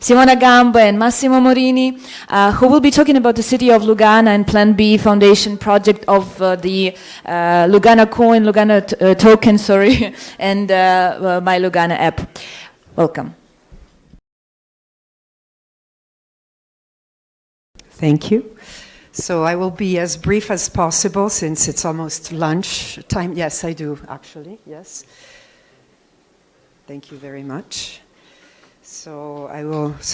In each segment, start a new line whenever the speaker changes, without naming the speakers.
Simona Gamba and Massimo Morini, who will be talking about the City of Lugano and Plan B Foundation project of the Lugano coin, Lugano token, sorry, and MyLugano app. Welcome.
Thank you. So I will be as brief as possible since it's almost lunch time. Yes, I do, actually, yes. Thank you very much. So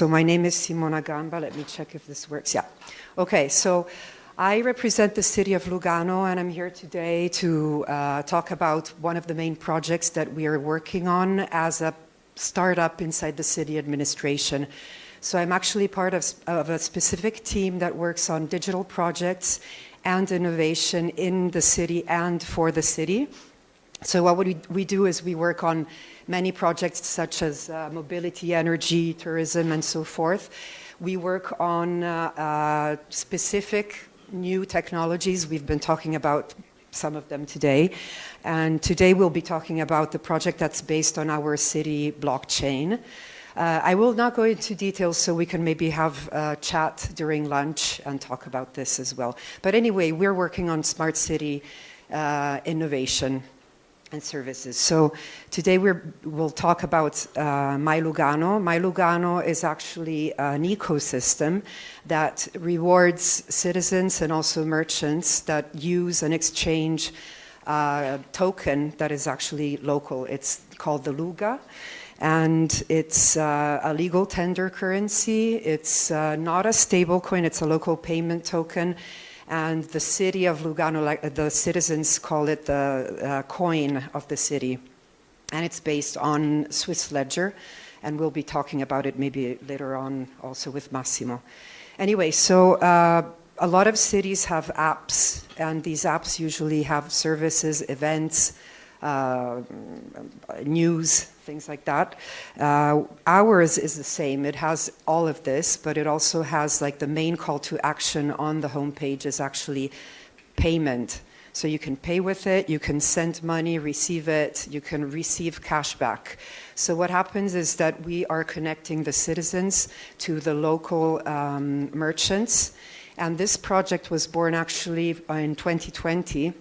my name is Simona Gamba. Let me check if this works. Yeah. Okay, so I represent the city of Lugano, and I'm here today to talk about one of the main projects that we are working on as a startup inside the city administration. So I'm actually part of a specific team that works on digital projects and innovation in the city and for the city. So what we do is we work on many projects such as mobility, energy, tourism, and so forth. We work on specific new technologies. We've been talking about some of them today. And today we'll be talking about the project that's based on our city blockchain. I will not go into details, so we can maybe have a chat during lunch and talk about this as well. But anyway, we're working on smart city innovation and services. So today we'll talk about MyLugano. MyLugano is actually an ecosystem that rewards citizens and also merchants that use and exchange token that is actually local. It's called the Luga. And it's a legal tender currency. It's not a stable coin, it's a local payment token. And the city of Lugano, like the citizens call it the coin of the city. And it's based on Swiss ledger. And we'll be talking about it maybe later on also with Massimo. Anyway, so a lot of cities have apps. And these apps usually have services, events, news, things like that. Ours is the same. It has all of this, but it also has like the main call to action on the homepage is actually payment. So you can pay with it, you can send money, receive it, you can receive cash back. So what happens is that we are connecting the citizens to the local merchants. And this project was born actually in 2020.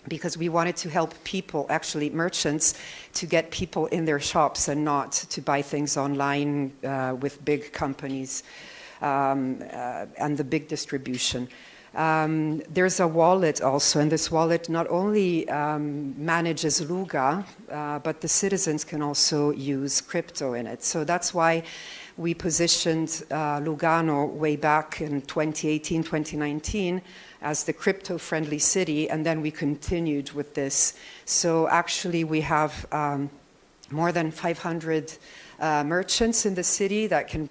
Because we wanted to help people, actually merchants, to get people in their shops and not to buy things online with big companies and the big distribution. There's a wallet also, and this wallet not only manages Luga, but the citizens can also use crypto in it. So that's why we positioned Lugano way back in 2018, 2019 as the crypto-friendly city, and then we continued with this. So actually we have more than 500 merchants in the city that can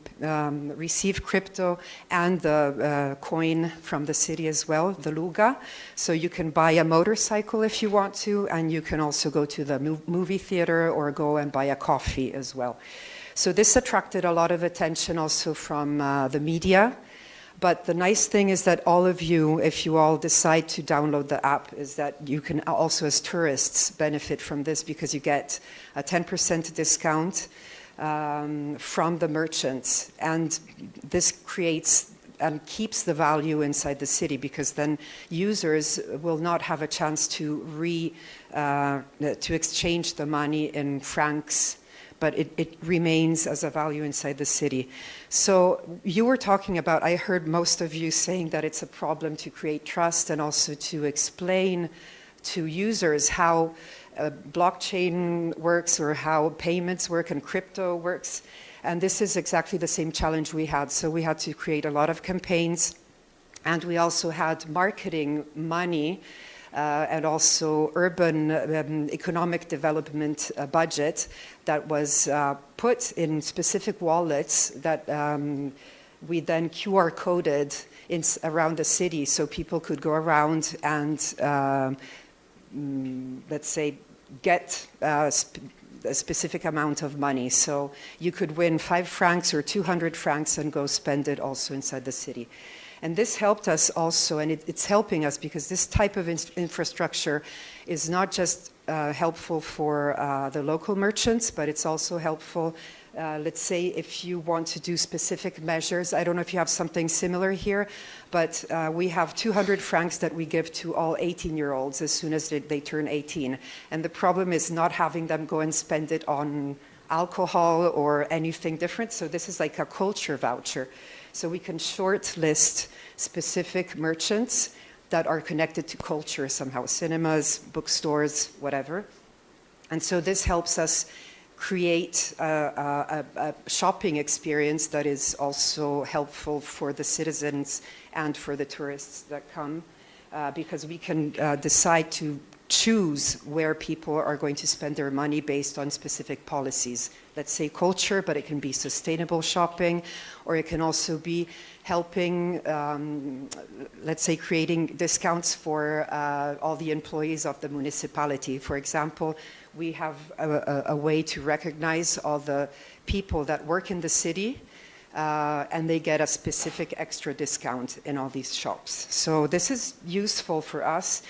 receive crypto and the coin from the city as well, the Luga. So you can buy a motorcycle if you want to, and you can also go to the movie theater or go and buy a coffee as well. So this attracted a lot of attention also from the media. But the nice thing is that all of you, if you all decide to download the app, is that you can also as tourists benefit from this because you get a 10% discount from the merchants. And this creates and keeps the value inside the city because then users will not have a chance to exchange the money in francs, but it remains as a value inside the city. So you were talking about, I heard most of you saying that it's a problem to create trust and also to explain to users how blockchain works or how payments work and crypto works. And this is exactly the same challenge we had. So we had to create a lot of campaigns, and we also had marketing money and also urban economic development budget that was put in specific wallets that we then QR coded around the city so people could go around and, let's say, get a specific amount of money. So you could win 5 francs or 200 francs and go spend it also inside the city. And this helped us also, and it's helping us because this type of infrastructure is not just helpful for the local merchants, but it's also helpful let's say if you want to do specific measures, I don't know if you have something similar here, but we have 200 francs that we give to all 18-year-olds as soon as they turn 18. And the problem is not having them go and spend it on alcohol or anything different. So this is like a culture voucher. So we can shortlist specific merchants that are connected to culture somehow, cinemas, bookstores, whatever. And so this helps us create a shopping experience that is also helpful for the citizens and for the tourists that come, because we can decide to choose where people are going to spend their money based on specific policies. Let's say culture, but it can be sustainable shopping, or it can also be helping, let's say, creating discounts for all the employees of the municipality. For example, we have a way to recognize all the people that work in the city, and they get a specific extra discount in all these shops. So this is useful for us,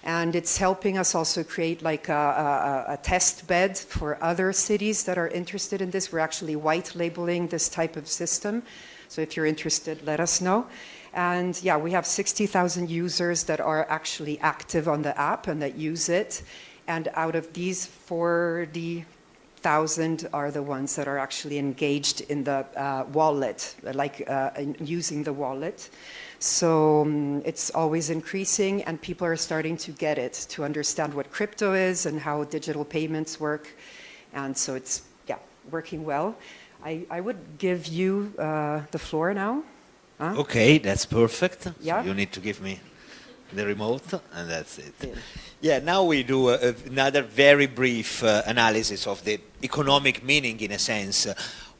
and it's helping us also create like a test bed for other cities that are interested in this. We're actually white labeling this type of system. So if you're interested, let us know. And yeah, we have 60,000 users that are actually active on the app and that use it. And out of these, 40,000 are the ones that are actually engaged in the wallet, like in using the wallet. So it's always increasing, and people are starting to get it, to understand what crypto is and how digital payments work. And so it's, yeah, working well. I would give you the floor now. Huh?
Okay, that's perfect.
Yeah.
So you need to give me the remote, and that's it. Yeah, now we do another very brief analysis of the economic meaning, in a sense,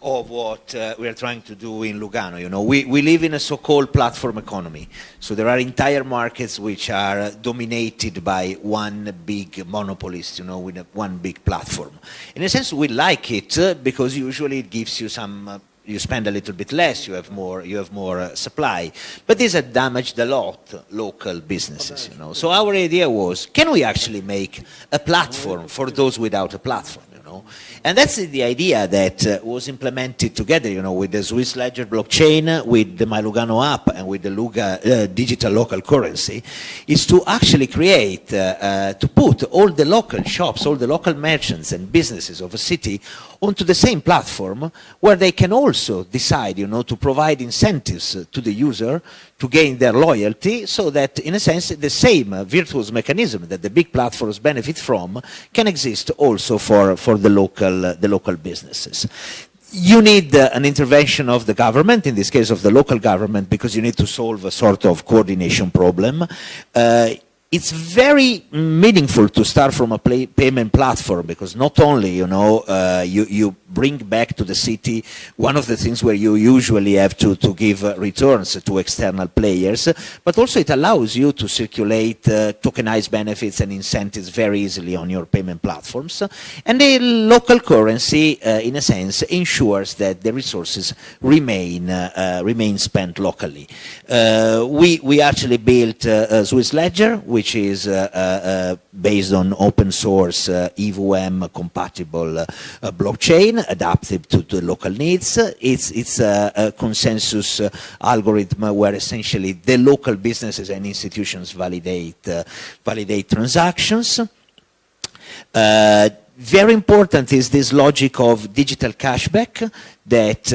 of what we are trying to do in Lugano. You know, we live in a so-called platform economy. So there are entire markets which are dominated by one big monopolist, you know, with one big platform. In a sense, we like it because usually it gives you some you spend a little bit less, you have more supply. But these have damaged a lot local businesses, you know. So our idea was, can we actually make a platform for those without a platform, you know? And that's the idea that was implemented together, you know, with the Swiss Ledger blockchain, with the MyLugano app, and with the Luga digital local currency, is to actually create, to put all the local shops, all the local merchants and businesses of a city onto the same platform, where they can also decide, you know, to provide incentives to the user to gain their loyalty, so that, in a sense, the same virtuous mechanism that the big platforms benefit from can exist also for the local businesses. You need an intervention of the government, in this case of the local government, because you need to solve a sort of coordination problem. It's very meaningful to start from a payment platform, because not only, you know, you bring back to the city one of the things where you usually have to give returns to external players, but also it allows you to circulate tokenized benefits and incentives very easily on your payment platforms. And the local currency, in a sense, ensures that the resources remain spent locally. We actually built a Swiss Ledger, which is based on open source EVM compatible blockchain adapted to the local needs. It's a consensus algorithm where essentially the local businesses and institutions validate transactions. Very important is this logic of digital cashback that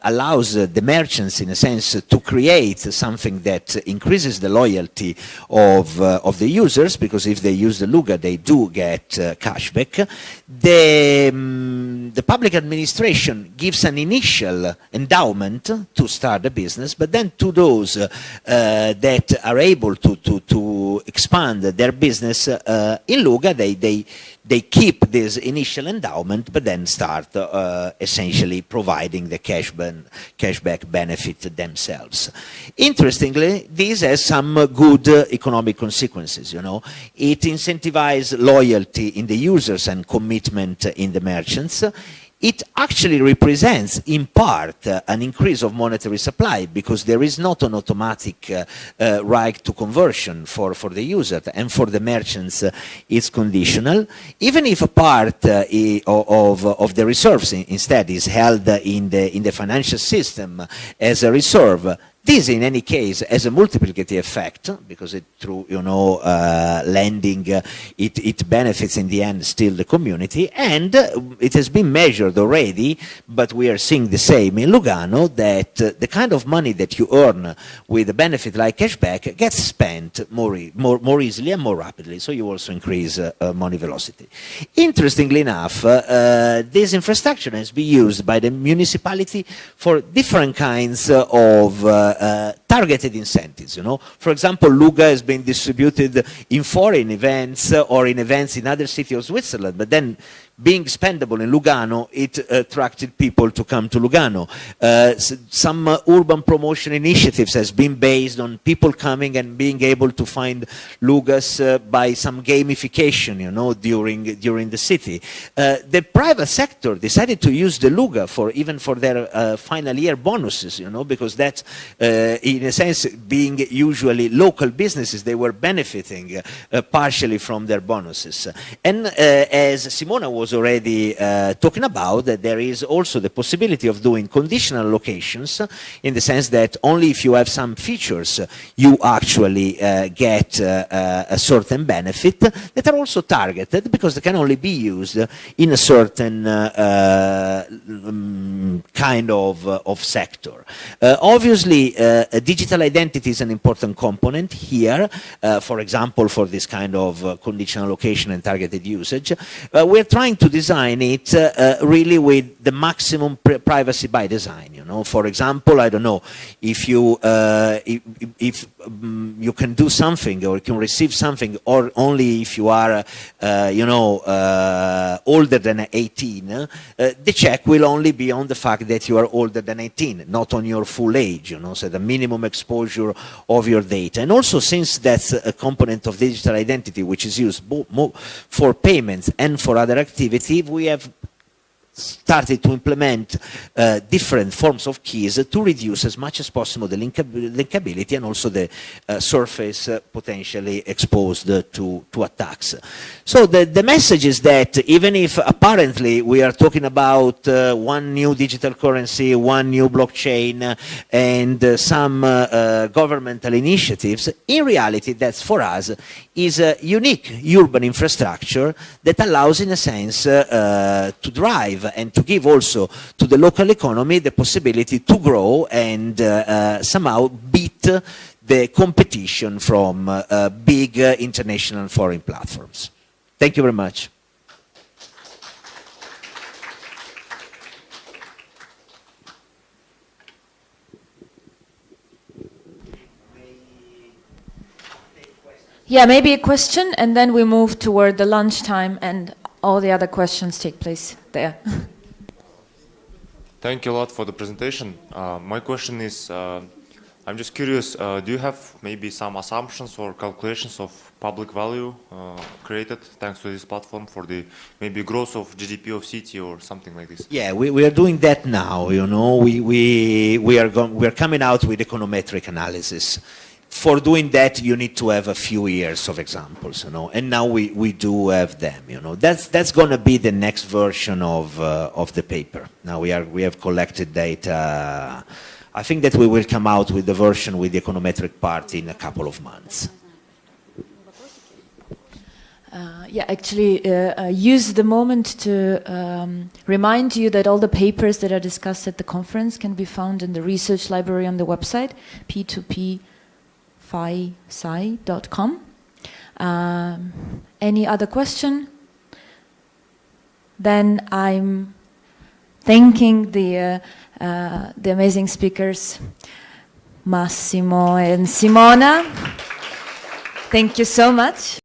allows the merchants, in a sense, to create something that increases the loyalty of the users, because if they use the Luga, they do get cashback. The public administration gives an initial endowment to start a business, but then to those that are able to expand their business in Luga, they keep this initial endowment, but then start essentially providing the cashback benefit themselves. Interestingly, this has some good economic consequences, you know. It incentivizes loyalty in the users and commitment in the merchants. it actually represents, in part, an increase of monetary supply, because there is not an automatic right to conversion for the user, and for the merchants it's conditional. Even if a part of the reserves instead is held in the financial system as a reserve, this, in any case, has a multiplicative effect, because through lending, it benefits in the end still the community, and it has been measured already, but we are seeing the same in Lugano, that the kind of money that you earn with a benefit like cashback gets spent more easily and more rapidly, so you also increase money velocity. Interestingly enough, this infrastructure has been used by the municipality for different kinds of targeted incentives. For example, Luga has been distributed in foreign events or in events in other cities of Switzerland, but then being spendable in Lugano, it attracted people to come to Lugano. Some urban promotion initiatives has been based on people coming and being able to find Lugas by some gamification, during the city. The private sector decided to use the Luga even for their final year bonuses, because that, in a sense, being usually local businesses, they were benefiting partially from their bonuses. And as Simona was already talking about, that there is also the possibility of doing conditional allocations, in the sense that only if you have some features you actually get a certain benefit, that are also targeted, because they can only be used in a certain kind of sector. Obviously, digital identity is an important component here, for example, for this kind of conditional allocation and targeted usage. We're trying to design it really with the maximum privacy by design. For example, I don't know, if you you can do something or you can receive something, or only if you are older than 18, the check will only be on the fact that you are older than 18, not on your full age. So the minimum exposure of your data. And also, since that's a component of digital identity which is used both for payments and for other activity, we have started to implement different forms of keys to reduce as much as possible the linkability and also the surface potentially exposed to attacks. So the message is that even if apparently we are talking about one new digital currency, one new blockchain, and some governmental initiatives, in reality that's for us is a unique urban infrastructure that allows, in a sense, to drive and to give also to the local economy the possibility to grow and somehow beat the competition from big international foreign platforms. Thank you very much.
Yeah, maybe a question, and then we move toward the lunchtime, and all the other questions take place there.
Thank you a lot for the presentation. My question is, I'm just curious, do you have maybe some assumptions or calculations of public value created thanks to this platform for the maybe growth of GDP of city or something like this?
Yeah, we are doing that now. We are coming out with econometric analysis. For doing that, you need to have a few years of examples, and now we do have them, That's going to be the next version of the paper. Now we have collected data. I think that we will come out with the version with the econometric part in a couple of months.
Yeah, actually, use the moment to remind you that all the papers that are discussed at the conference can be found in the research library on the website, P2PFISY.com. Any other question? Then I'm thanking the amazing speakers, Massimo and Simona. Thank you so much.